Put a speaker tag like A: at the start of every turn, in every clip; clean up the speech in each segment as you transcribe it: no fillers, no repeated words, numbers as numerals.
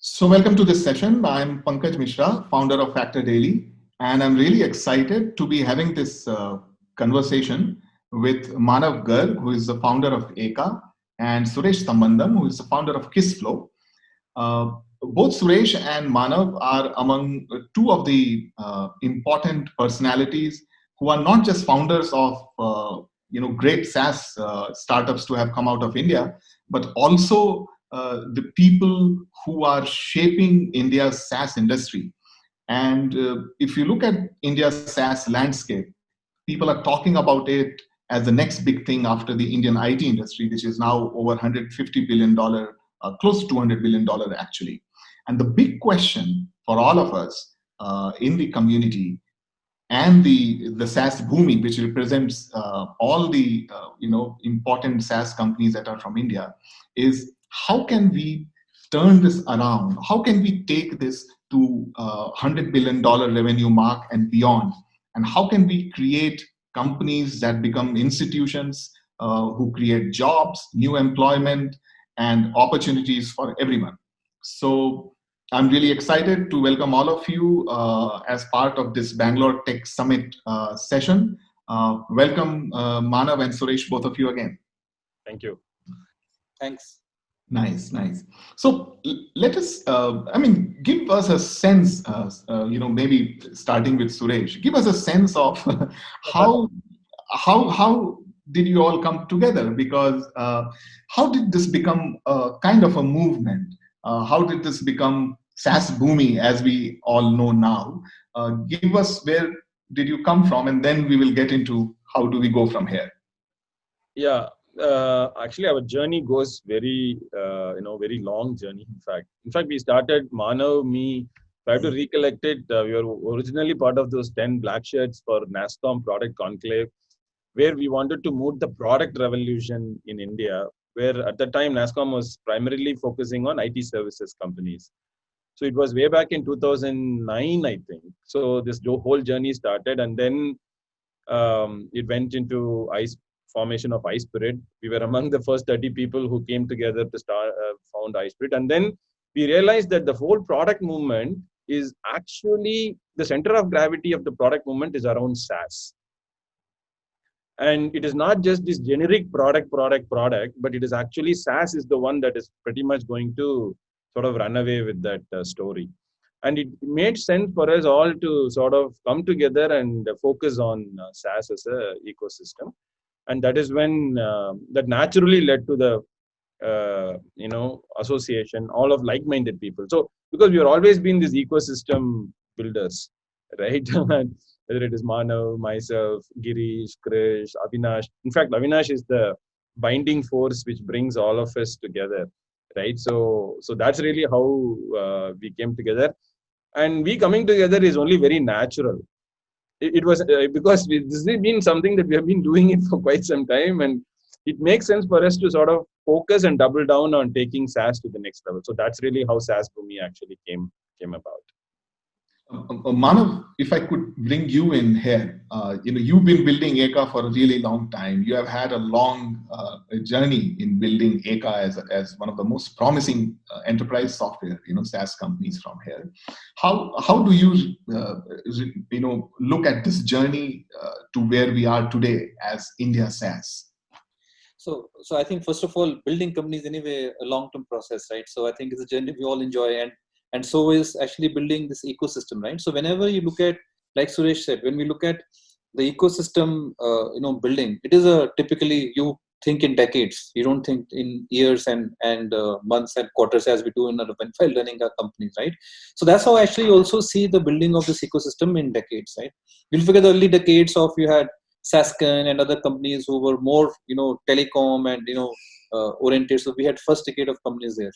A: So, welcome to this session. I'm Pankaj Mishra, founder of Factor Daily, and I'm really excited to be having this conversation with Manav Garg, who is the founder of Eka, and Suresh Sambandam, who is the founder of Kissflow. Uh, Both Suresh and Manav are among two of the important personalities who are not just founders of great SaaS startups to have come out of India, but also the people who are shaping India's SaaS industry. And if you look at India's SaaS landscape, people are talking about it as the next big thing after the Indian IT industry, which is now over $150 billion, close to $200 billion actually. And the big question for all of us in the community and the SaaS Bhumi, which represents all the important SaaS companies that are from India, is how can we turn this around? How can we take this to $100 billion revenue mark and beyond? And how can we create companies that become institutions who create jobs, new employment, and opportunities for everyone? So I'm really excited to welcome all of you as part of this Bangalore Tech Summit session. Welcome, Manav and Suresh, both of you again.
B: Thank you.
C: Thanks.
A: Nice, nice. So let us, give us a sense, maybe starting with Suresh, give us a sense of how did you all come together? Because how did this become a kind of a movement? How did this become SaaS Bhumi, as we all know now? Give us where did you come from, and then we will get into how do we go from here.
B: Yeah, actually, our journey goes very long journey. In fact, we started Manav, me. Try to recollect it. We were originally part of those 10 black shirts for NASSCOM Product Conclave, where we wanted to move the product revolution in India. Where at the time NASSCOM was primarily focusing on IT services companies. So it was way back in 2009, I think. So this whole journey started, and then it went into formation of iSpirit. We were among the first 30 people who came together to found iSpirit, and then we realized that the whole product movement is actually the center of gravity of the product movement is around SaaS. And it is not just this generic product, but it is actually SaaS is the one that is pretty much going to sort of run away with that story. And it made sense for us all to sort of come together and focus on SaaS as an ecosystem. And that is when that naturally led to the association, all of like-minded people. So because we have always been these ecosystem builders, right? Whether it is Manav, myself, Girish, Krish, Avinash. In fact, Avinash is the binding force which brings all of us together, right? So that's really how we came together. And we coming together is only very natural. It was because this has been something that we have been doing it for quite some time, and it makes sense for us to sort of focus and double down on taking SaaS to the next level. So that's really how SaaS Bhumi actually came about.
A: Manav, if I could bring you in here, you've been building Eka for a really long time. You have had a long journey in building Eka as one of the most promising enterprise software, SaaS companies from here. How do you, look at this journey to where we are today as India SaaS?
C: So I think first of all, building companies anyway a long-term process, right? So I think it's a journey we all enjoy, and so is actually building this ecosystem, right? So whenever you look at, like Suresh said, when we look at the ecosystem, building, it is typically you think in decades. You don't think in years and months and quarters as we do while running our companies, right? So that's how I actually also see the building of this ecosystem in decades, right? We'll figure the early decades of you had Sasken and other companies who were more, telecom and oriented. So we had first decade of companies there.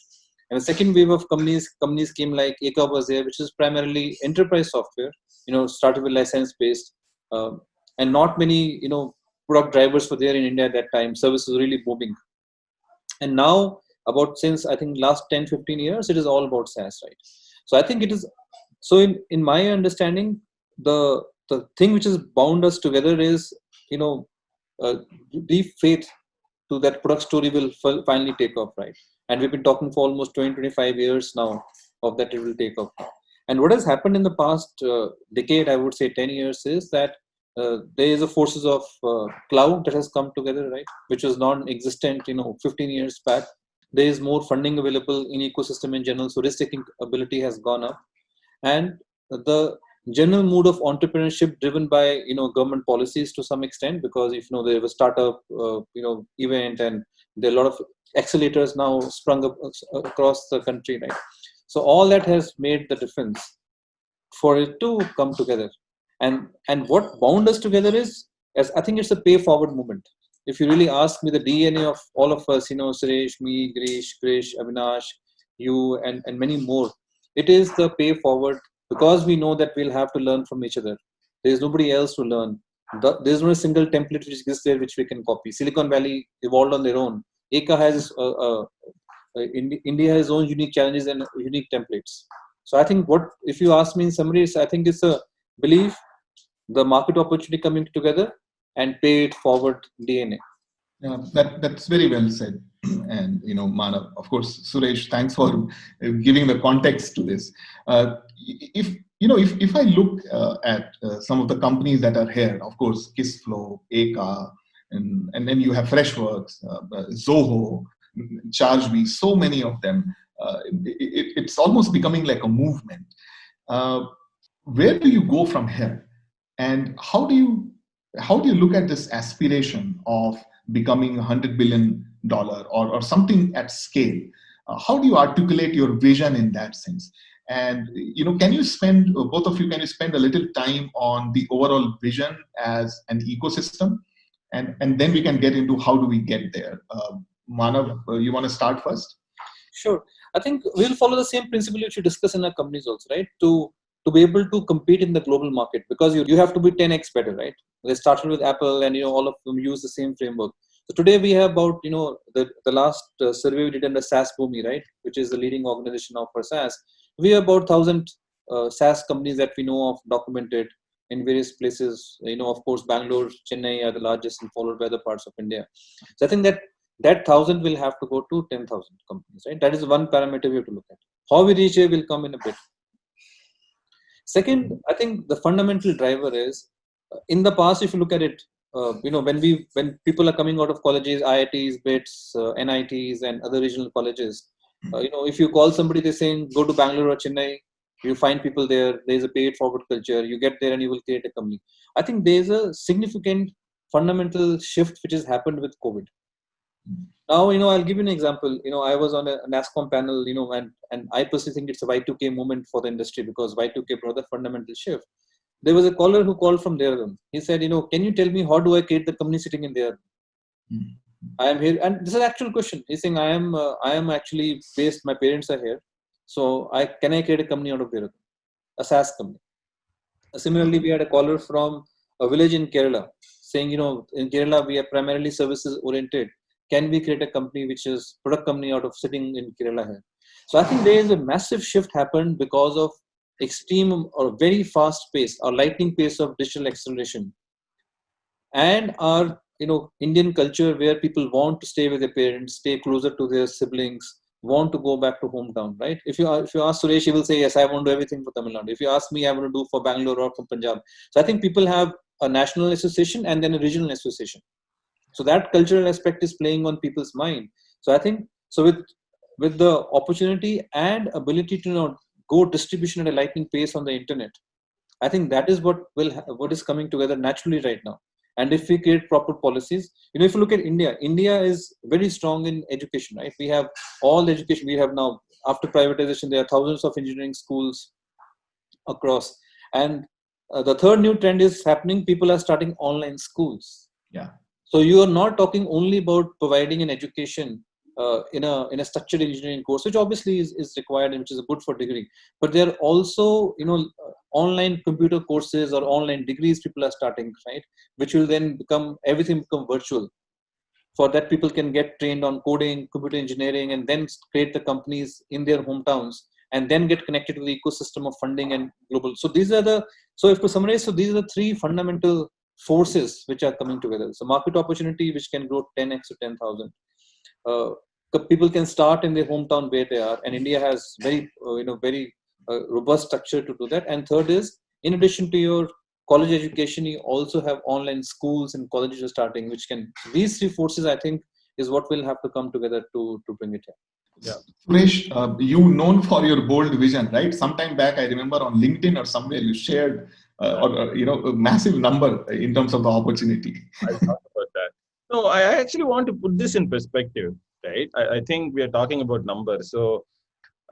C: And the second wave of companies came like Eka was there, which is primarily enterprise software, started with license-based, and not many, product drivers were there in India at that time. Service was really booming. And now, since I think last 10, 15 years, it is all about SaaS, right? So I think it is, so in my understanding, the thing which has bound us together is, deep faith to that product story will finally take off, right? And we've been talking for almost 20, 25 years now. of that it will take off. And what has happened in the past decade, I would say 10 years, is that there is a forces of cloud that has come together, right? Which was non-existent, 15 years back. There is more funding available in ecosystem in general, so risk-taking ability has gone up, and the general mood of entrepreneurship driven by government policies to some extent, because if there was a startup event, and there are a lot of accelerators now sprung up across the country, right? So all that has made the difference for it to come together. And what bound us together is, as I think it's a pay forward movement. If you really ask me, the DNA of all of us, Suresh, me, Girish, Krish, Avinash, you, and many more, it is the pay forward, because we know that we'll have to learn from each other. There is nobody else to learn. There is no single template which exists there which we can copy. Silicon Valley evolved on their own. Eka has India has its own unique challenges and unique templates. So I think if you ask me in summary, I think it's a belief, the market opportunity coming together, and pay it forward DNA.
A: Yeah, that's very well said. And Manav, of course, Suresh, thanks for giving the context to this. If I look at some of the companies that are here, of course, Kissflow, Eka, and then you have Freshworks, Zoho, Chargebee, so many of them. It's almost becoming like a movement. Where do you go from here, and how do you look at this aspiration of becoming $100 billion or something at scale? How do you articulate your vision in that sense? And can you spend, both of you, can you spend a little time on the overall vision as an ecosystem, and then we can get into how do we get there? Manav, you want to start first?
C: Sure. I think we'll follow the same principle which we discuss in our companies also, right? To be able to compete in the global market, because you have to be 10x better, right? They started with Apple, and all of them use the same framework. So today we have about the last survey we did under SaaS Boomi, right, which is the leading organization for SaaS. We have about 1,000 SaaS companies that we know of documented in various places. Of course, Bangalore, Chennai are the largest, and followed by other parts of India. So I think that 1,000 will have to go to 10,000 companies, right? That is one parameter we have to look at. How we reach it will come in a bit. Second, I think the fundamental driver is, in the past, if you look at it, when people are coming out of colleges, IITs, BITS, NITs, and other regional colleges, if you call somebody, they're saying, go to Bangalore or Chennai, you find people there, there's a paid forward culture, you get there and you will create a company. I think there's a significant fundamental shift which has happened with COVID. Now, I'll give you an example. I was on a NASSCOM panel, and I personally think it's a Y2K moment for the industry, because Y2K brought a fundamental shift. There was a caller who called from Dehradun. He said, can you tell me how do I create the company sitting in Dehradun? I am here, and this is an actual question. He's saying, I am actually based, my parents are here. So can I create a company out of Dehradun? A SaaS company. Similarly, we had a caller from a village in Kerala saying, in Kerala, we are primarily services oriented. Can we create a company which is product company out of sitting in Kerala here? So I think there is a massive shift happened because of extreme or very fast pace or lightning pace of digital acceleration, and our Indian culture, where people want to stay with their parents, stay closer to their siblings, want to go back to hometown, right? If you ask Suresh, he will say, yes, I want to do everything for Tamil Nadu. If you ask me, I want to do for Bangalore or for Punjab. So I think people have a national association and then a regional association. So that cultural aspect is playing on people's mind. So I think, with the opportunity and ability to go distribution at a lightning pace on the internet, I think that is what is coming together naturally right now. And if we create proper policies, if you look at India is very strong in education, right? We have all the education we have now. After privatization, there are thousands of engineering schools across. And the third new trend is happening. People are starting online schools.
A: Yeah.
C: So you are not talking only about providing an education in a structured engineering course, which obviously is required and which is good for degree. But there are also online computer courses or online degrees people are starting, right? Which will then everything become virtual. For that, people can get trained on coding, computer engineering, and then create the companies in their hometowns, and then get connected to the ecosystem of funding and global. So if to summarize, these are the three fundamental forces which are coming together. So market opportunity which can grow 10x to 10,000. people can start in their hometown where they are, and India has very very robust structure to do that. And third is, in addition to your college education, you also have online schools and colleges are starting, which can, these three forces, I think, is what will have to come together to bring it here.
B: Yeah.
A: Suresh, you known for your bold vision, right? Sometime back, I remember on LinkedIn or somewhere you shared, a massive number in terms of the opportunity.
B: I'll talk about that. No, I actually want to put this in perspective, right? I think we are talking about numbers. So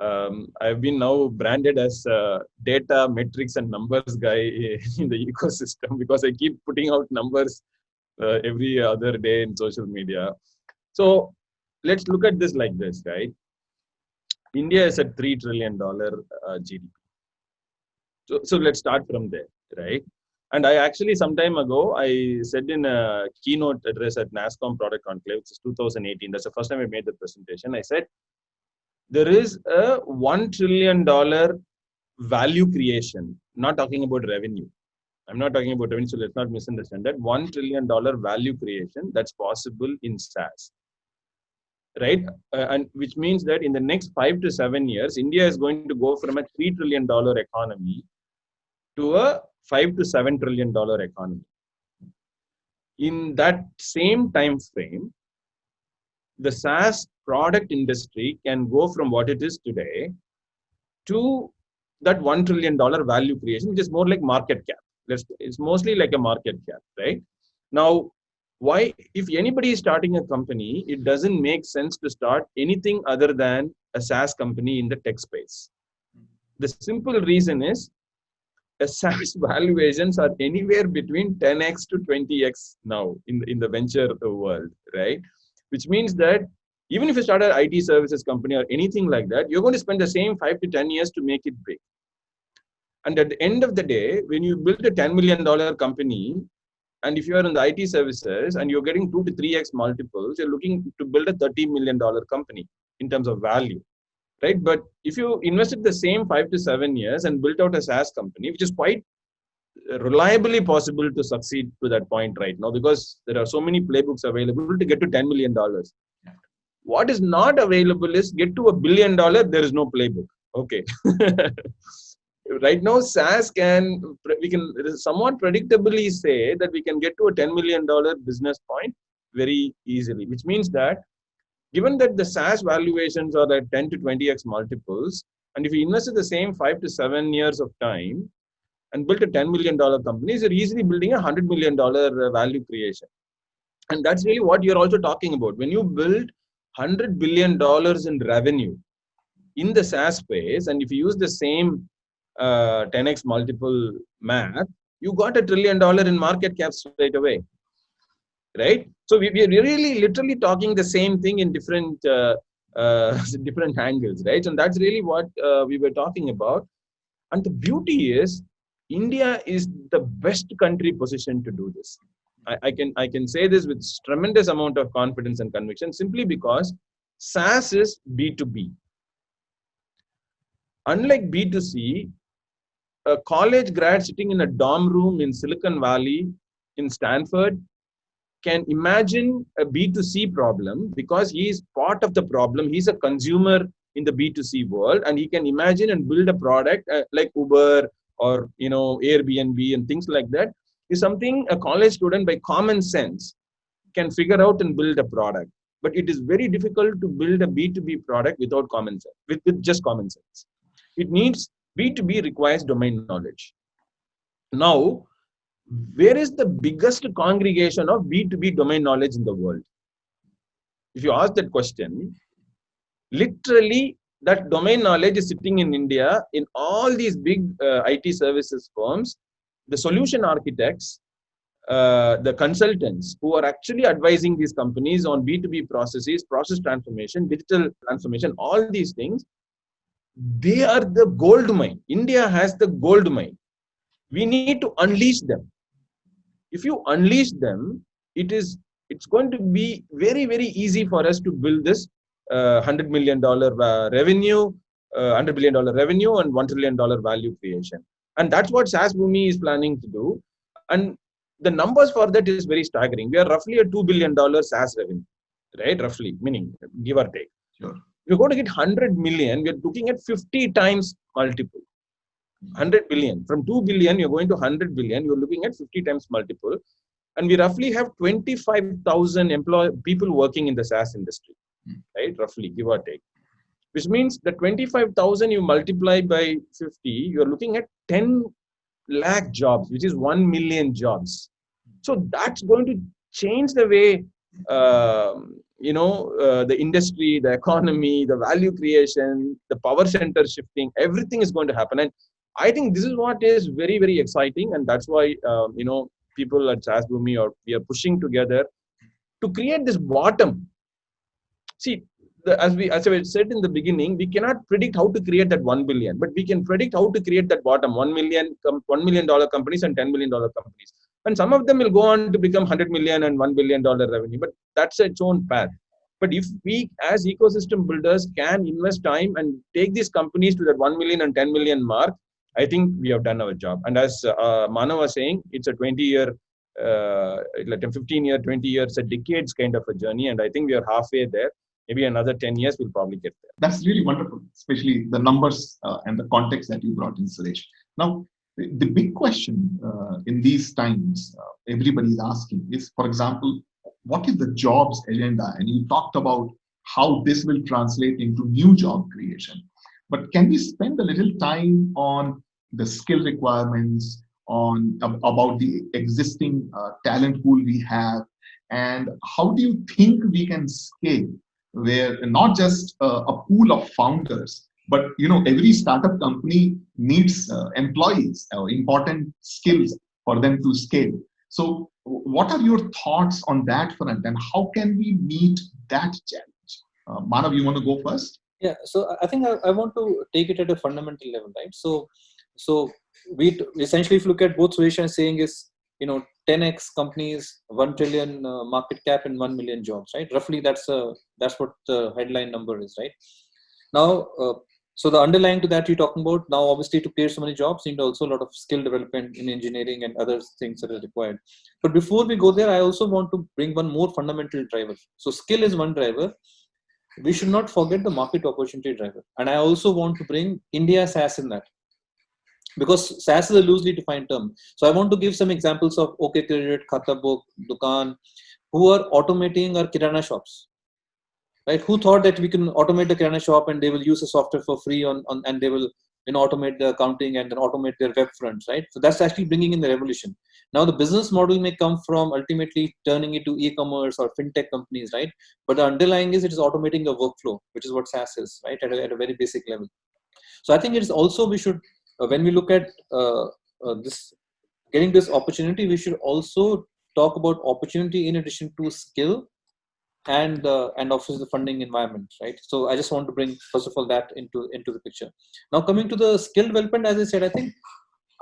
B: I've been now branded as data, metrics, and numbers guy in the ecosystem because I keep putting out numbers every other day in social media. So let's look at this like this, right? India is at $3 trillion GDP. So let's start from there, right? And I actually, some time ago, I said in a keynote address at NASSCOM Product Conclave, which is 2018. That's the first time I made the presentation. I said, there is a $1 trillion value creation, not talking about revenue. I'm not talking about revenue, so let's not misunderstand that. $1 trillion value creation that's possible in SaaS, right? And which means that in the next 5 to 7 years, India is going to go from a $3 trillion economy to a $5 to $7 trillion economy. In that same time frame, the SaaS product industry can go from what it is today to that $1 trillion value creation, which is more like market cap. It's mostly like a market cap, right? Now, why, if anybody is starting a company, it doesn't make sense to start anything other than a SaaS company in the tech space. The simple reason is, a SaaS valuations are anywhere between 10x to 20x now in the venture world, right? Which means that even if you start an IT services company or anything like that, you're going to spend the same 5 to 10 years to make it big. And at the end of the day, when you build a $10 million company, and if you're in the IT services and you're getting 2 to 3x multiples, you're looking to build a $30 million company in terms of value, right? But if you invested the same 5 to 7 years and built out a SaaS company, which is quite reliably possible to succeed to that point right now, because there are so many playbooks available to get to $10 million. What is not available is get to $1 billion, there is no playbook. Okay. Right now, SaaS we can somewhat predictably say that we can get to a $10 million business point very easily, which means that given that the SaaS valuations are at 10 to 20x multiples, and if you invested the same 5 to 7 years of time and built a $10 million company, you're easily building a $100 million value creation. And that's really what you're also talking about. When you build $100 billion in revenue in the SaaS space, and if you use the same 10x multiple math, you got $1 trillion in market cap straight away, right? So we are really literally talking the same thing in different different angles, right? And that's really what we were talking about. And the beauty is, India is the best country positioned to do this. I can say this with tremendous amount of confidence and conviction, simply because SaaS is B2B. Unlike B2C, a college grad sitting in a dorm room in Silicon Valley, in Stanford, can imagine a B2C problem because he is part of the problem. He's a consumer in the B2C world, and he can imagine and build a product like Uber or Airbnb and things like that. Is something a college student by common sense can figure out and build a product. But it is very difficult to build a B2B product without common sense, with just common sense. It needs, B2B requires domain knowledge. Now, where is the biggest congregation of B2B domain knowledge in the world? If you ask that question, literally that domain knowledge is sitting in India in all these big IT services firms, the solution architects, the consultants who are actually advising these companies on B2B processes, process transformation, digital transformation, all these things. They are the gold mine. India has the gold mine. We need to unleash them. If you unleash them, it's going to be very, very easy for us to build this $100 million revenue, $100 billion revenue, and $1 trillion value creation. And that's what SaaSBoomi is planning to do. And the numbers for that is very staggering. We are roughly a $2 billion SaaS revenue. right? Roughly, meaning give or take.
A: Sure.
B: If you're going to get 100 million, we're looking at 50 times multiple. 100 billion. From 2 billion, you're going to 100 billion, you're looking at 50 times multiple. And we roughly have 25,000 people working in the SaaS industry, right? Roughly, give or take. Which means the 25,000 you multiply by 50, you're looking at 10 lakh jobs, which is 1 million jobs. So that's going to change the way, the industry, the economy, the value creation, the power center shifting, everything is going to happen. And I think this is what is very, very exciting. And that's why, people at SaaS Boomi, or we are pushing together to create this bottom. See, as I said in the beginning, we cannot predict how to create that 1 billion, but we can predict how to create that bottom, $1 million companies and $10 million companies. And some of them will go on to become 100 million and $1 billion revenue, but that's its own path. But if we as ecosystem builders can invest time and take these companies to that 1 million and 10 million mark, I think we have done our job. And as Manav was saying, it's a 20-year, like a 15-year, 20 years, a decades kind of a journey. And I think we are halfway there. Maybe another 10 years, we'll probably get there.
A: That's really wonderful, especially the numbers and the context that you brought in, Suresh. Now, the big question in these times, everybody is asking is, for example, what is the jobs agenda? And you talked about how this will translate into new job creation. But can we spend a little time on the skill requirements, on about the existing talent pool we have, and how do you think we can scale where not just a pool of founders, but every startup company needs employees, important skills for them to scale. So what are your thoughts on that front, and how can we meet that challenge? Manav, you want to go first?
C: Yeah, so I think I want to take it at a fundamental level, right? So we essentially, if you look at both Suresh and saying is, 10x companies, 1 trillion market cap, and 1 million jobs, right? Roughly, that's what the headline number is, right? Now, so the underlying to that you're talking about now, obviously, to create so many jobs, you need also a lot of skill development in engineering and other things that are required. But before we go there, I also want to bring one more fundamental driver. So skill is one driver. We should not forget the market opportunity driver. And I also want to bring India SaaS in that, because SaaS is a loosely defined term. So I want to give some examples of OK Credit, Khatabook, Dukaan, who are automating our kirana shops. Right? Who thought that we can automate the kirana shop and they will use the software for free and they will automate the accounting and then automate their web fronts, right? So that's actually bringing in the revolution. Now the business model may come from ultimately turning into e-commerce or fintech companies, right? But the underlying is it is automating a workflow, which is what SaaS is, right? At a very basic level. So I think it is also, we should, when we look at this, getting this opportunity, we should also talk about opportunity in addition to skill and obviously the funding environment, right? So I just want to bring, first of all, that into the picture. Now coming to the skill development, as I said,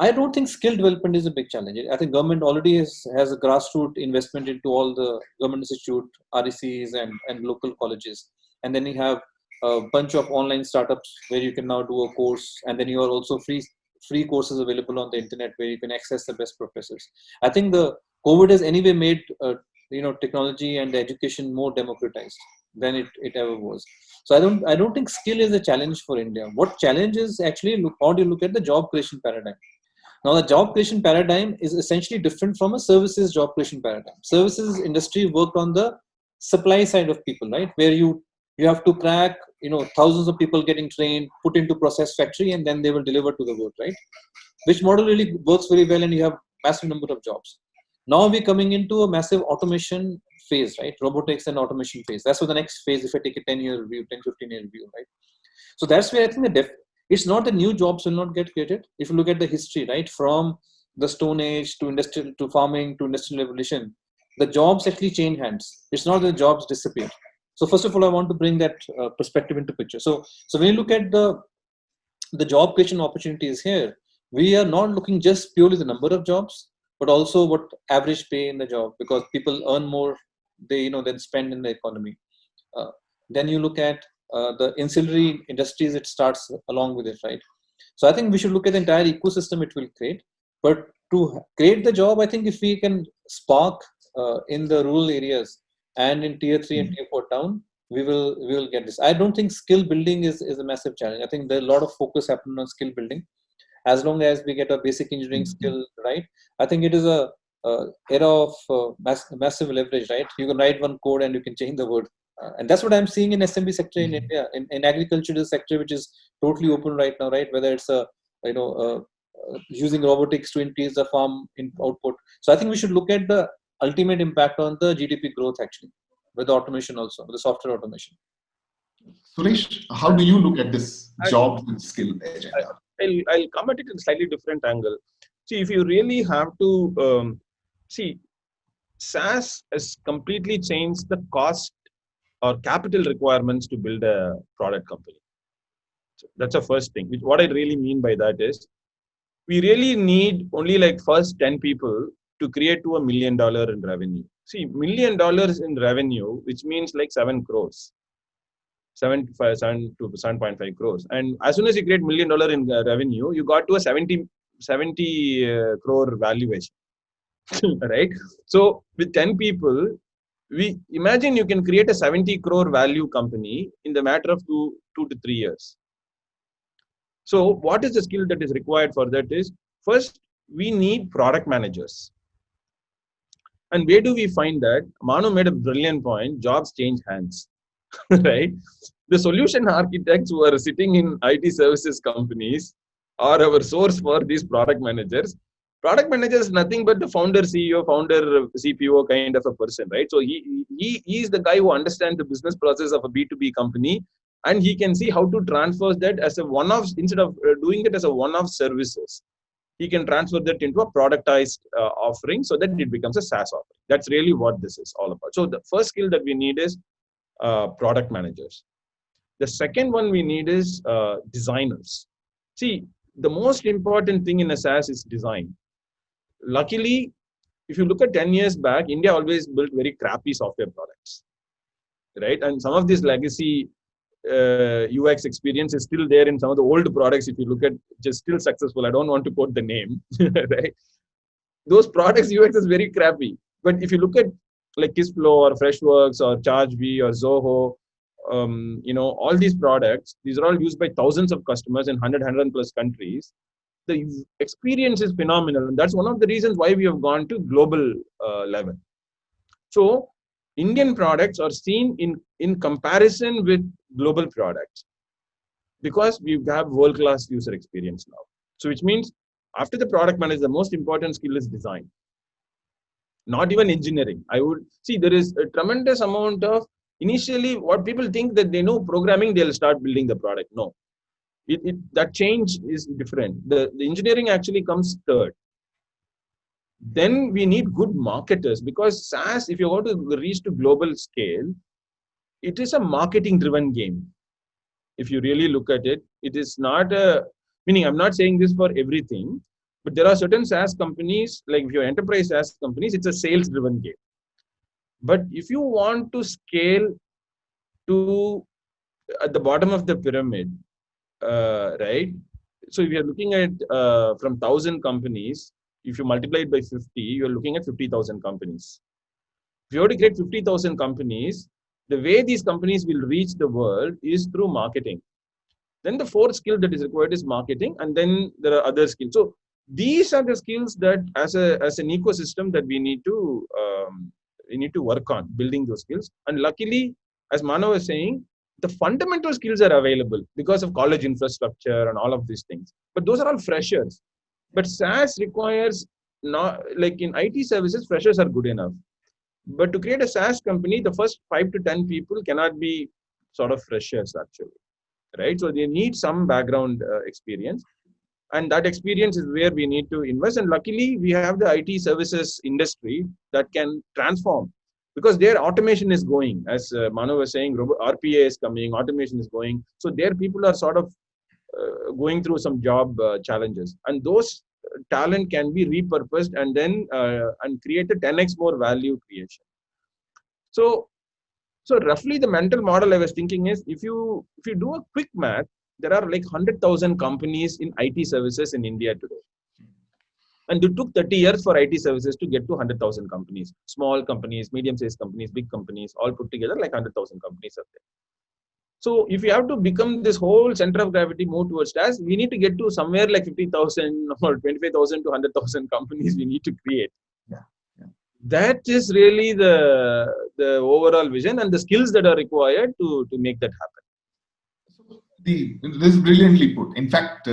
C: I don't think skill development is a big challenge. I think government already has a grassroots investment into all the government institute, RECs and local colleges. And then you have a bunch of online startups where you can now do a course. And then you are also free courses available on the internet where you can access the best professors. I think the COVID has anyway made technology and education more democratized than it ever was. So I don't think skill is a challenge for India. What challenge is actually, how do you look at the job creation paradigm? Now the job creation paradigm is essentially different from a services job creation paradigm. Services industry worked on the supply side of people, right? Where you have to crack, thousands of people getting trained, put into process factory, and then they will deliver to the world, right? Which model really works very well, and you have massive number of jobs. Now we're coming into a massive automation phase, right? Robotics and automation phase. That's what the next phase, if I take a 10-year review, 10, 15-year review, right? So that's where I think it's not that new jobs will not get created. If you look at the history, right? From the Stone Age to industrial, to farming, to industrial revolution, the jobs actually change hands. It's not that the jobs disappear. So first of all, I want to bring that perspective into picture. So when you look at the job creation opportunities here, we are not looking just purely the number of jobs, but also what average pay in the job, because people earn more, they than spend in the economy. Then you look at the ancillary industries, it starts along with it, right? So I think we should look at the entire ecosystem it will create. But to create the job, I think if we can spark in the rural areas and in tier 3 and tier 4 town, we will get this. I don't think skill building is a massive challenge. I think there's a lot of focus happening on skill building. As long as we get a basic engineering skill right, I think it is a era of massive leverage, right? You can write one code and you can change the world. And that's what I'm seeing in SMB sector in India. In agricultural sector, which is totally open right now, right? Whether it's using robotics to increase the farm output. So I think we should look at the ultimate impact on the GDP growth actually, with automation also, with the software automation.
A: Suresh, how do you look at this job and skill agenda?
B: I'll come at it in a slightly different angle. See, if you really have to see, SaaS has completely changed the cost or capital requirements to build a product company. So that's the first thing. What I really mean by that is, we really need only like first 10 people to create to $1 million in revenue. See, $1 million in revenue, which means like 7 crores. 7 to 7.5 crores. And as soon as you create $1 million in revenue, you got to a 70 crore valuation, right? So with 10 people, we imagine you can create a 70 crore value company in the matter of 2 to 3 years. So what is the skill that is required for that is, first, we need product managers. And where do we find that? Manu made a brilliant point, jobs change hands. Right? The solution architects who are sitting in IT services companies are our source for these product managers. Product manager is nothing but the founder, CEO, founder, CPO kind of a person, right? So he is the guy who understands the business process of a B2B company, and he can see how to transfer that as a one-off, instead of doing it as a one-off services. He can transfer that into a productized offering so that it becomes a SaaS offering. That's really what this is all about. So the first skill that we need is product managers. The second one we need is designers. See, the most important thing in a SaaS is design. Luckily, if you look at 10 years back, India always built very crappy software products, right? And some of this legacy UX experience is still there in some of the old products. If you look at, just still successful. I don't want to quote the name, right? Those products UX is very crappy. But if you look at like Kissflow or Freshworks or ChargeBee or Zoho, all these products, these are all used by thousands of customers in 100 plus countries. The experience is phenomenal. And that's one of the reasons why we have gone to global level. So Indian products are seen in comparison with global products because we have world-class user experience now. So which means after the product manager, the most important skill is design. Not even engineering. I would see there is a tremendous amount of, initially what people think that they know programming, they'll start building the product. No, that change is different. The engineering actually comes third. Then we need good marketers, because SaaS, if you want to reach to global scale, it is a marketing driven game. If you really look at it, it is not meaning I'm not saying this for everything, but there are certain SaaS companies, like if you're enterprise SaaS companies, it's a sales driven game. But if you want to scale to at the bottom of the pyramid, right? So if you're looking at from 1,000 companies, if you multiply it by 50, you're looking at 50,000 companies. If you want to create 50,000 companies, the way these companies will reach the world is through marketing. Then the fourth skill that is required is marketing, and then there are other skills. So these are the skills that, as an ecosystem, that we need to work on building those skills. And luckily, as Manav was saying, the fundamental skills are available because of college infrastructure and all of these things. But those are all freshers. But SaaS requires, not like in IT services, freshers are good enough. But to create a SaaS company, the first 5 to 10 people cannot be sort of freshers actually, right? So they need some background experience. And that experience is where we need to invest. And luckily, we have the IT services industry that can transform, because their automation is going. As Manu was saying, RPA is coming, automation is going. So their people are sort of going through some job challenges. And those talent can be repurposed and then and create a 10x more value creation. So roughly the mental model I was thinking is, if you do a quick math, there are like 100,000 companies in IT services in India today. And it took 30 years for IT services to get to 100,000 companies, small companies, medium-sized companies, big companies, all put together like 100,000 companies are there. So if you have to become this whole center of gravity more towards us, we need to get to somewhere like 50,000 or 25,000 to 100,000 companies we need to create.
A: Yeah.
B: That is really the overall vision and the skills that are required to make that happen.
A: This is brilliantly put. In fact,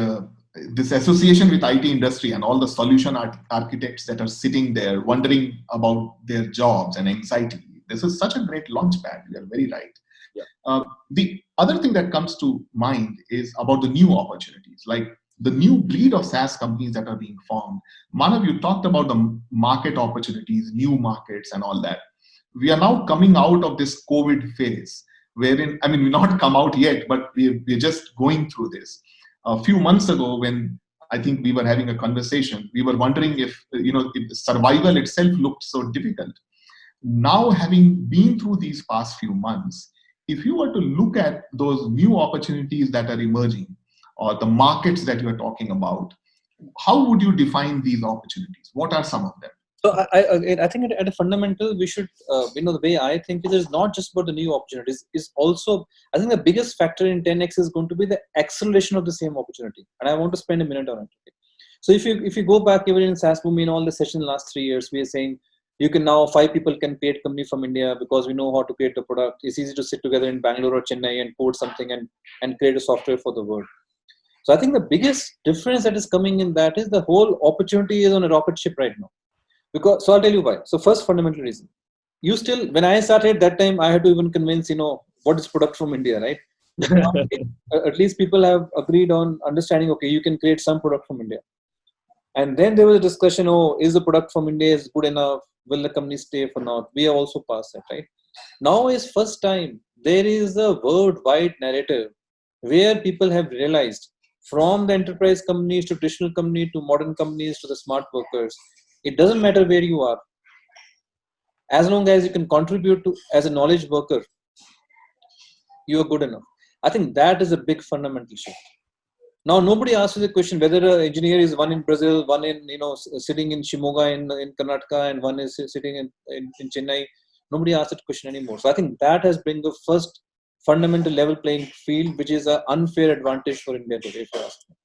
A: this association with IT industry and all the solution architects that are sitting there wondering about their jobs and anxiety, this is such a great launch pad. You are very right.
B: Yeah.
A: The other thing that comes to mind is about the new opportunities, like the new breed of SaaS companies that are being formed. Manav, you talked about the market opportunities, new markets and all that. We are now coming out of this COVID phase, wherein, I mean, we've not come out yet, but we're just going through this. A few months ago, when I think we were having a conversation, we were wondering if survival itself looked so difficult. Now, having been through these past few months, if you were to look at those new opportunities that are emerging or the markets that you are talking about, how would you define these opportunities? What are some of them?
C: So I think at a fundamental, we should, the way I think it is not just about the new opportunities, is also, I think the biggest factor in 10x is going to be the acceleration of the same opportunity. And I want to spend a minute on it. So if you go back even in SaaS Boom, in all the sessions in the last 3 years, we are saying, you can now 5 people can create company from India because we know how to create a product. It's easy to sit together in Bangalore or Chennai and code something and create a software for the world. So I think the biggest difference that is coming in that is the whole opportunity is on a rocket ship right now. So I'll tell you why. So first fundamental reason. When I started that time, I had to even convince, what is product from India, right? But now, at least people have agreed on understanding, okay, you can create some product from India. And then there was a discussion, is the product from India is good enough? Will the company stay for now? We have also passed that, right? Now is first time there is a worldwide narrative where people have realized from the enterprise companies to traditional companies to modern companies to the smart workers, it doesn't matter where you are. As long as you can contribute to as a knowledge worker, you are good enough. I think that is a big fundamental shift. Now, nobody asks the question whether an engineer is one in Brazil, one in, sitting in Shimoga in Karnataka, and one is sitting in Chennai. Nobody asks that question anymore. So I think that has been the first fundamental level playing field, which is an unfair advantage for India today, if you ask me.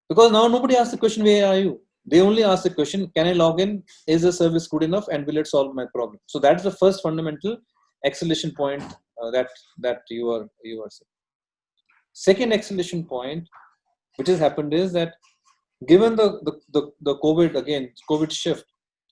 C: Because now nobody asks the question, where are you? They only ask the question, can I log in? Is the service good enough? And will it solve my problem? So that's the first fundamental acceleration point that you are saying. Second acceleration point, which has happened is that given the COVID shift,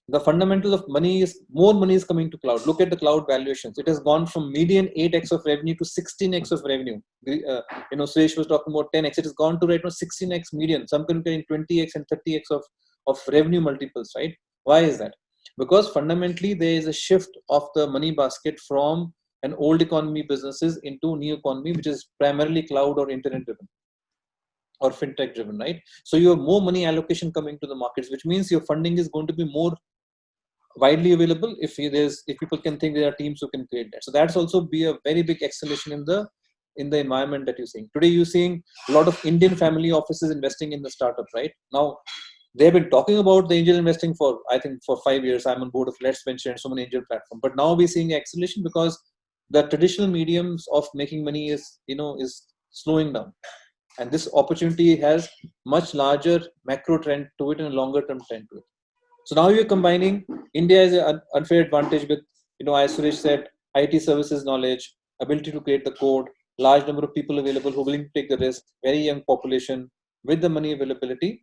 C: the fundamental of more money is coming to cloud. Look at the cloud valuations. It has gone from median 8x of revenue to 16x of revenue. Suresh was talking about 10x. It has gone to right now 16x median. Some can in 20x and 30x of revenue multiples, right? Why is that? Because fundamentally there is a shift of the money basket from an old economy businesses into new economy, which is primarily cloud or internet driven or fintech driven, right? So you have more money allocation coming to the markets, which means your funding is going to be more widely available if people can think there are teams who can create that. So that's also be a very big acceleration in the environment that you're seeing. Today you're seeing a lot of Indian family offices investing in the startup, right? Now they've been talking about the angel investing for 5 years. I'm on board of Let's Venture and so many angel platform. But now we're seeing acceleration because the traditional mediums of making money is slowing down. And this opportunity has much larger macro trend to it and a longer term trend to it. So now you're combining India as an unfair advantage with, as Suresh said, IT services knowledge, ability to create the code, large number of people available who are willing to take the risk, very young population with the money availability.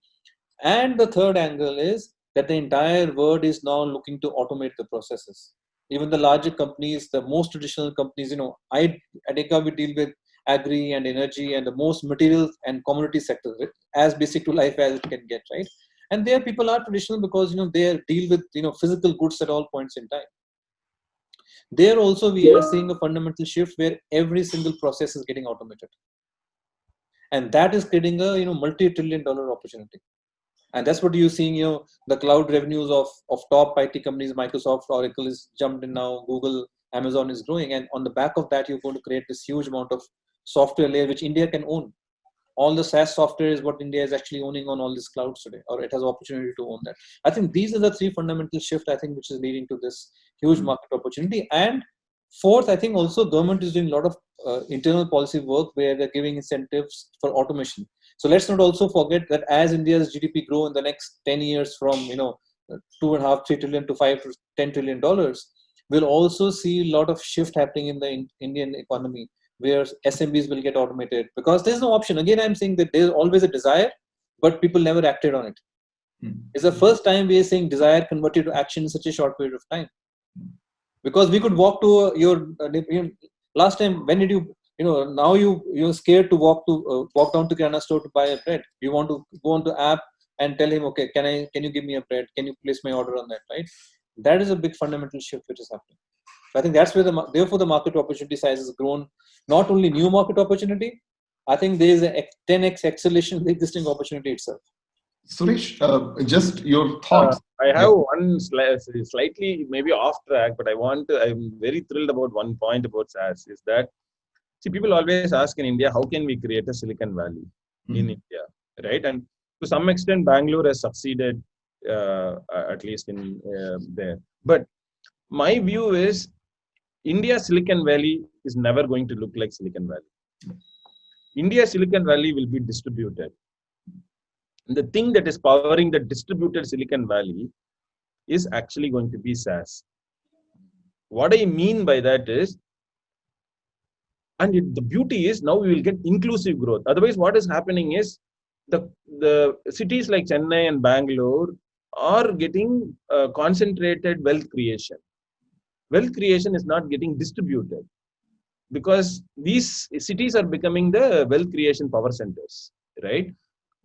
C: And the third angle is that the entire world is now looking to automate the processes. Even the larger companies, the most traditional companies, at Eka we deal with agri and energy and the most material and commodity sector, right? As basic to life as it can get, right? And there people are traditional because they deal with physical goods at all points in time. There also we are seeing a fundamental shift where every single process is getting automated, and that is creating a multi-trillion-dollar opportunity. And that's what you're seeing. The cloud revenues of top IT companies, Microsoft, Oracle is jumped in now. Google, Amazon is growing, and on the back of that, you're going to create this huge amount of software layer which India can own. all the SaaS software is what India is actually owning on all these clouds today, or it has opportunity to own that. I think these are the three fundamental shift, I think, which is leading to this huge market opportunity. And fourth, I think also government is doing a lot of internal policy work where they're giving incentives for automation. So let's not also forget that as India's GDP grow in the next 10 years from 2.5-3 trillion to 5-10 trillion dollars, we'll also see a lot of shift happening in the Indian economy where SMBs will get automated, because there's no option. Again, I'm saying that there's always a desire, but people never acted on it. It's the first time we are saying desire converted to action in such a short period of time. Because we could walk to last time, when did now you're scared to walk down to Kirana store to buy a bread. You want to go on the app and tell him, okay, can you give me a bread? Can you place my order on that, right? That is a big fundamental shift which is happening. So I think that's where therefore the market opportunity size has grown. Not only new market opportunity, I think there is a 10x acceleration in the existing opportunity itself.
A: Suresh, just your thoughts.
B: I have one slightly maybe off track, but I'm very thrilled about one point about SaaS is that, see, people always ask in India, how can we create a Silicon Valley in India, right? And to some extent, Bangalore has succeeded, at least in there. But my view is, India Silicon Valley is never going to look like Silicon Valley. India Silicon Valley will be distributed. The thing that is powering the distributed Silicon Valley is actually going to be SaaS. What I mean by that is, and the beauty is now we will get inclusive growth. Otherwise, what is happening is the cities like Chennai and Bangalore are getting concentrated wealth creation. Wealth creation is not getting distributed because these cities are becoming the wealth creation power centers, right?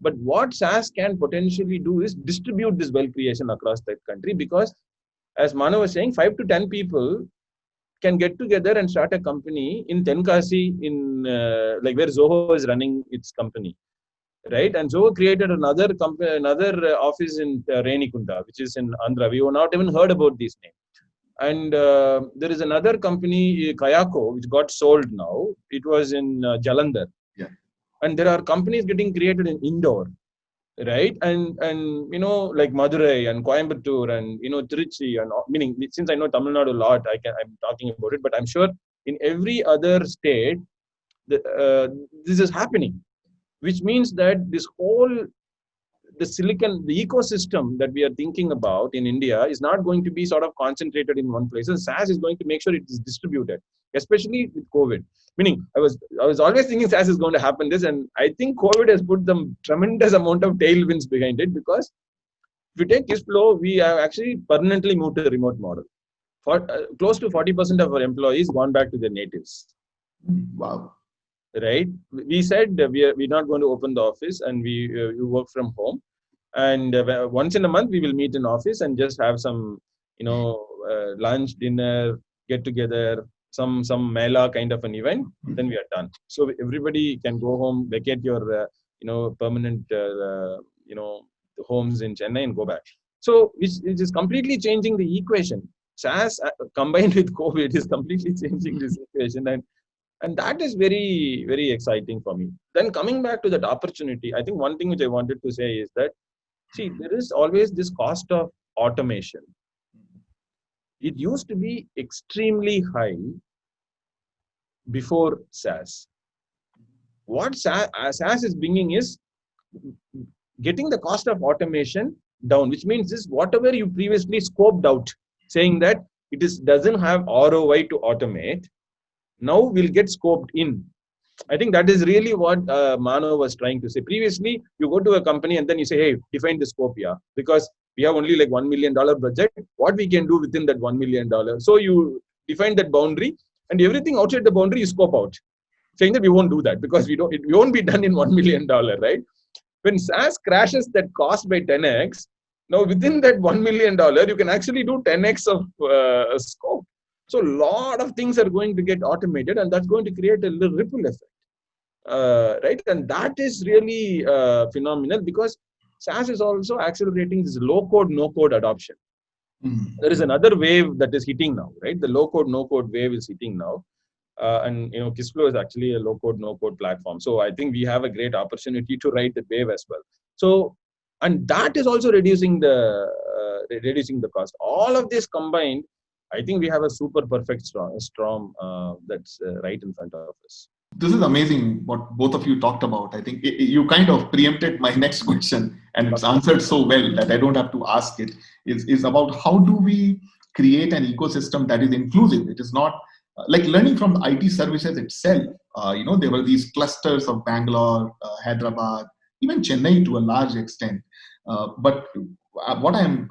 B: But what SaaS can potentially do is distribute this wealth creation across the country, because as Manav was saying, 5 to 10 people can get together and start a company in Tenkasi, in like where Zoho is running its company, right? And Zoho created another office in Renikunda, which is in Andhra. We have not even heard about this name. And there is another company, Kayako, which got sold now. It was in Jalandhar.
A: Yeah.
B: And there are companies getting created in Indore, right? And like Madurai and Coimbatore and Trichy, and meaning, since I know Tamil Nadu a lot, I'm talking about it. But I'm sure in every other state, this is happening, which means that this whole the ecosystem that we are thinking about in India is not going to be sort of concentrated in one place. And SaaS is going to make sure it is distributed, especially with COVID. Meaning, I was always thinking SaaS is going to happen this, and I think COVID has put some tremendous amount of tailwinds behind it, because if you take Kissflow, we have actually permanently moved to the remote model. For close to 40% of our employees gone back to their natives.
A: Wow.
B: Right? We said we're not going to open the office, and we work from home. And once in a month, we will meet in office and just have some, lunch, dinner, get together, some mela kind of an event. Then we are done. So everybody can go home, vacate your, permanent, homes in Chennai and go back. So which is completely changing the equation. SaaS combined with COVID is completely changing this equation. And that is very, very exciting for me. Then coming back to that opportunity, I think one thing which I wanted to say is that, see, there is always this cost of automation. It used to be extremely high before SaaS. What SaaS is bringing is getting the cost of automation down, which means this whatever you previously scoped out, saying that doesn't have ROI to automate, now will get scoped in. I think that is really what Mano was trying to say. Previously, you go to a company and then you say, hey, define the scope here, because we have only like $1 million budget. What we can do within that $1 million? So you define that boundary, and everything outside the boundary you scope out, saying that we won't do that because it won't be done in $1 million, right? When SaaS crashes that cost by 10x, now within that $1 million, you can actually do 10x of scope. So a lot of things are going to get automated, and that's going to create a little ripple effect, right? And that is really phenomenal, because SaaS is also accelerating this low-code, no-code adoption. There is another wave that is hitting now, right? The low-code, no-code wave is hitting now. And Kissflow is actually a low code, no code platform. So I think we have a great opportunity to ride the wave as well. So, and that is also reducing the cost. All of this combined, I think we have a super perfect storm that's right in front of us.
A: This is amazing what both of you talked about. I think you kind of preempted my next question, and it's answered so well that I don't have to ask it. Is about how do we create an ecosystem that is inclusive? It is not like learning from the IT services itself. There were these clusters of Bangalore, Hyderabad, even Chennai to a large extent. But what I'm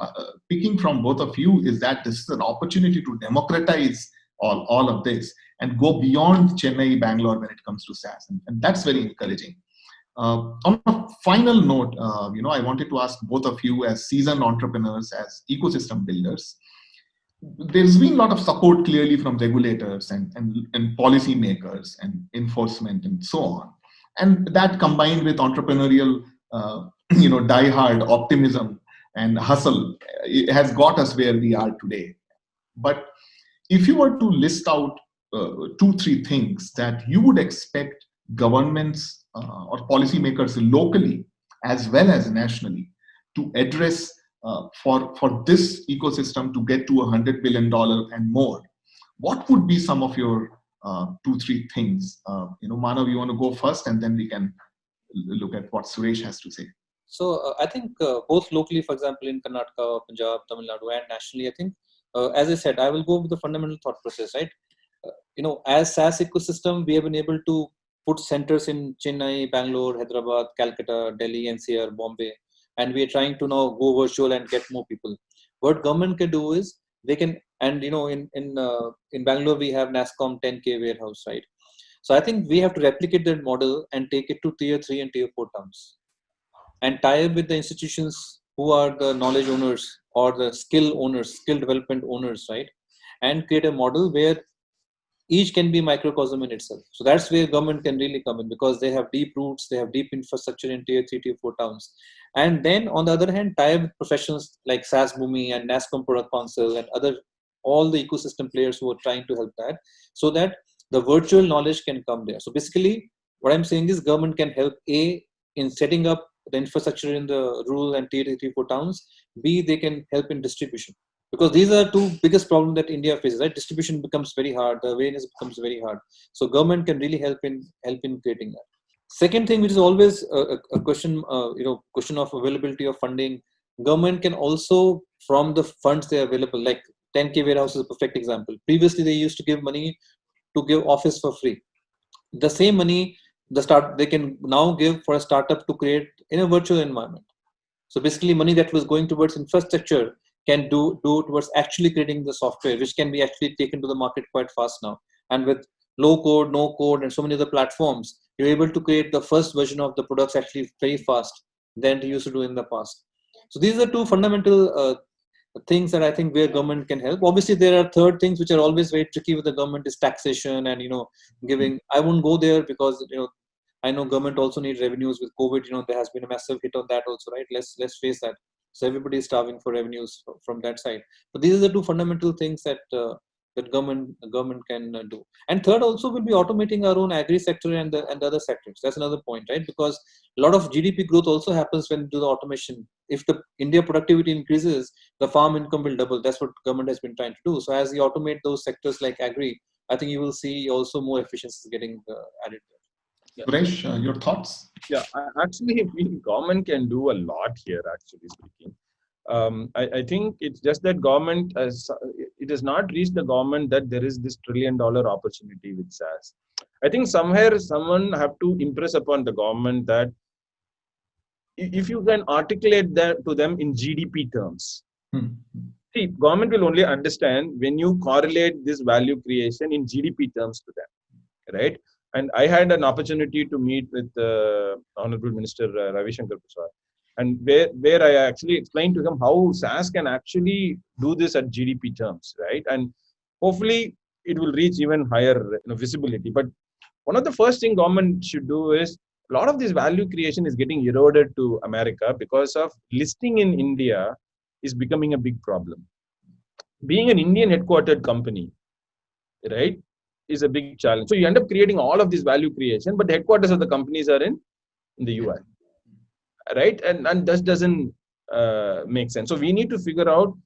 A: picking from both of you is that this is an opportunity to democratize all of this and go beyond Chennai, Bangalore when it comes to SaaS. And that's very encouraging. On a final note, I wanted to ask both of you as seasoned entrepreneurs, as ecosystem builders, there's been a lot of support clearly from regulators and policy makers and enforcement and so on. And that combined with entrepreneurial, diehard optimism and hustle, it has got us where we are today. But if you were to list out 2-3 things that you would expect governments or policymakers locally as well as nationally to address for this ecosystem to get to $100 billion and more, what would be some of your 2-3 things? Manav, you want to go first, and then we can look at what Suresh has to say.
C: So I think both locally, for example, in Karnataka, Punjab, Tamil Nadu, and nationally, I think, as I said, I will go with the fundamental thought process, right? As SaaS ecosystem, we have been able to put centers in Chennai, Bangalore, Hyderabad, Calcutta, Delhi, NCR, Bombay, and we are trying to now go virtual and get more people. What government can do is they can, and in Bangalore we have NASSCOM 10K warehouse, right? So I think we have to replicate that model and take it to tier 3 and tier 4 towns, and tie up with the institutions who are the knowledge owners or the skill owners, skill development owners, right? And create a model where each can be microcosm in itself. So that's where government can really come in, because they have deep roots, they have deep infrastructure in tier 3, tier 4 towns. And then on the other hand, tie up with professionals like SaaS Boomi and NASSCOM Product Council and all the ecosystem players who are trying to help that, so that the virtual knowledge can come there. So basically, what I'm saying is government can help A, in setting up the infrastructure in the rural and tier 3, 4 towns. B, they can help in distribution. Because these are two biggest problems that India faces, right? Distribution becomes very hard, the awareness becomes very hard. So government can really help in creating that. Second thing, which is always a question, question of availability of funding. Government can also, from the funds they are available, like 10K warehouse is a perfect example. Previously, they used to give money to give office for free. The same money, they can now give for a startup to create in a virtual environment. So basically, money that was going towards infrastructure can do towards actually creating the software, which can be actually taken to the market quite fast now. And with low code, no code, and so many other platforms, you're able to create the first version of the products actually very fast than you used to do in the past. So these are two fundamental things that I think where government can help. Obviously, there are third things which are always very tricky with the government is taxation and giving. I won't go there because I know government also needs revenues with COVID. There has been a massive hit on that also, right? Let's face that. So everybody is starving for revenues from that side. But these are the two fundamental things that government can do. And third also will be automating our own agri sector and the other sectors. That's another point, right? Because a lot of GDP growth also happens when you do the automation. If the India productivity increases, the farm income will double. That's what government has been trying to do. So as you automate those sectors like agri, I think you will see also more efficiencies getting added there.
A: Yeah. Suresh, your thoughts?
B: Yeah, actually, government can do a lot here, actually speaking. I think it's just that government, it has not reached the government that there is this $1 trillion opportunity with SaaS. I think somewhere someone have to impress upon the government that if you can articulate that to them in GDP terms. See, government will only understand when you correlate this value creation in GDP terms to them, right? And I had an opportunity to meet with Honorable Minister Ravi Shankar Prasad, and where I actually explained to him how SaaS can actually do this at GDP terms, right? And hopefully it will reach even higher visibility. But one of the first thing government should do is a lot of this value creation is getting eroded to America because of listing in India is becoming a big problem. Being an Indian headquartered company, right? is a big challenge. So you end up creating all of this value creation, but the headquarters of the companies are in the US, right? And that doesn't make sense. So we need to figure out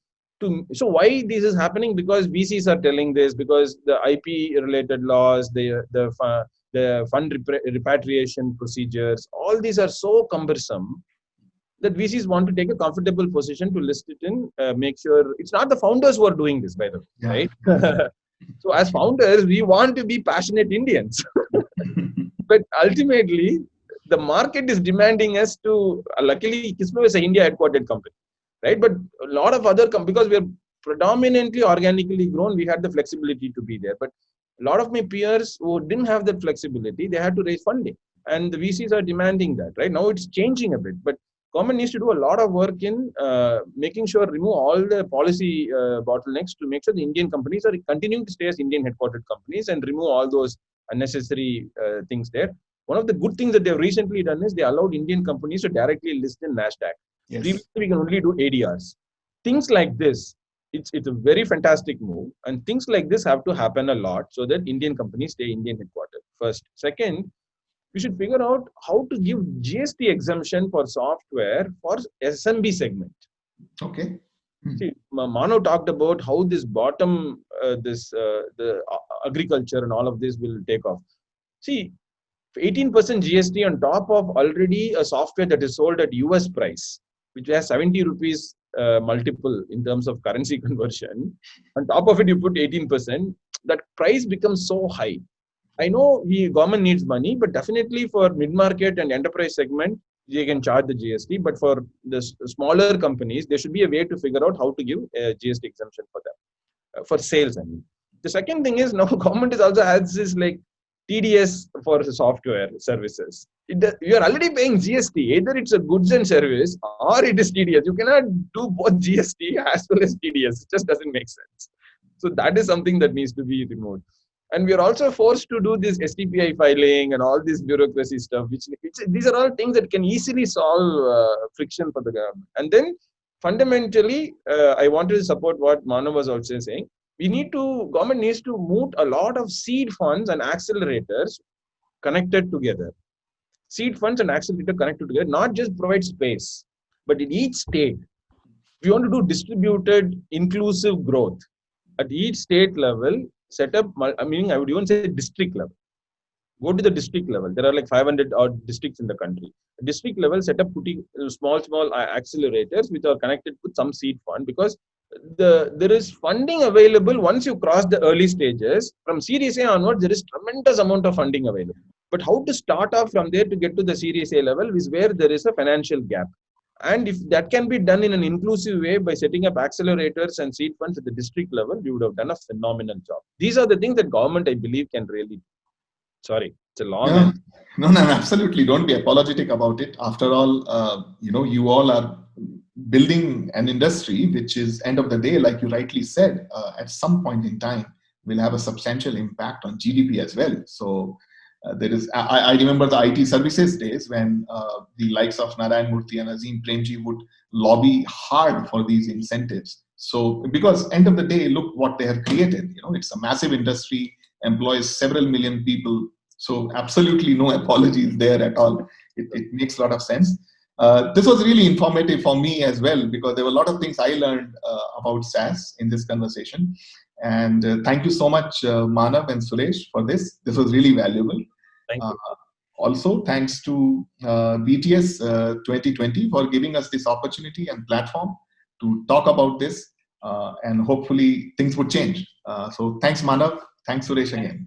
B: so why this is happening, because VCs are telling this, because the IP related laws, the fund repatriation procedures, all these are so cumbersome that VCs want to take a comfortable position to list it in, make sure it's not the founders who are doing this, by the way, right? So as founders, we want to be passionate Indians, but ultimately the market is demanding us to. Luckily, Kismet is an India headquartered company, right? But a lot of other because we are predominantly organically grown, we had the flexibility to be there. But a lot of my peers who didn't have that flexibility, they had to raise funding, and the VCs are demanding that. Right now, it's changing a bit, but government needs to do a lot of work in making sure remove all the policy bottlenecks to make sure the Indian companies are continuing to stay as Indian headquartered companies and remove all those unnecessary things there. One of the good things that they've recently done is they allowed Indian companies to directly list in NASDAQ.
A: Yes.
B: Previously, we can only do ADRs. Things like this, it's a very fantastic move, and things like this have to happen a lot so that Indian companies stay Indian headquartered. First, second, we should figure out how to give GST exemption for software for SMB segment.
A: Okay.
B: See, Mano talked about how this bottom, the agriculture and all of this will take off. See, 18% GST on top of already a software that is sold at US price, which has 70 rupees multiple in terms of currency conversion. On top of it, you put 18%, that price becomes so high. I know the government needs money, but definitely for mid-market and enterprise segment, they can charge the GST. But for the smaller companies, there should be a way to figure out how to give a GST exemption for them, for sales. I mean, the second thing is now government is also has this like TDS for software services. You are already paying GST. Either it's a goods and service or it is TDS. You cannot do both GST as well as TDS. It just doesn't make sense. So that is something that needs to be removed. And we are also forced to do this STPI filing and all this bureaucracy stuff, which these are all things that can easily solve friction for the government. And then fundamentally, I wanted to support what Mano was also saying. Government needs to move a lot of seed funds and accelerators connected together. Seed funds and accelerator connected together, not just provide space, but in each state, we want to do distributed, inclusive growth. At each state level, set up, I would even say district level. Go to the district level. There are like 500 odd districts in the country. District level, set up small accelerators which are connected with some seed fund, because there is funding available once you cross the early stages. From Series A onwards, there is tremendous amount of funding available. But how to start off from there to get to the Series A level is where there is a financial gap. And if that can be done in an inclusive way by setting up accelerators and seed funds at the district level, we would have done a phenomenal job. These are the things that government, I believe, can really do. Sorry, it's a long.
A: No, absolutely. Don't be apologetic about it. After all, you all are building an industry which is, end of the day, like you rightly said, at some point in time will have a substantial impact on GDP as well. So there is, I remember the IT services days when the likes of Narayan Murthy and Azim Premji would lobby hard for these incentives. So because end of the day, look what they have created. It's a massive industry, employs several million people. So absolutely no apologies there at all. It makes a lot of sense. This was really informative for me as well, because there were a lot of things I learned about SaaS in this conversation. And thank you so much, Manav and Suresh, for this. This was really valuable.
B: Thank you.
A: Also, thanks to BTS 2020 for giving us this opportunity and platform to talk about this. And hopefully things would change. So thanks, Manav. Thanks, Suresh, again.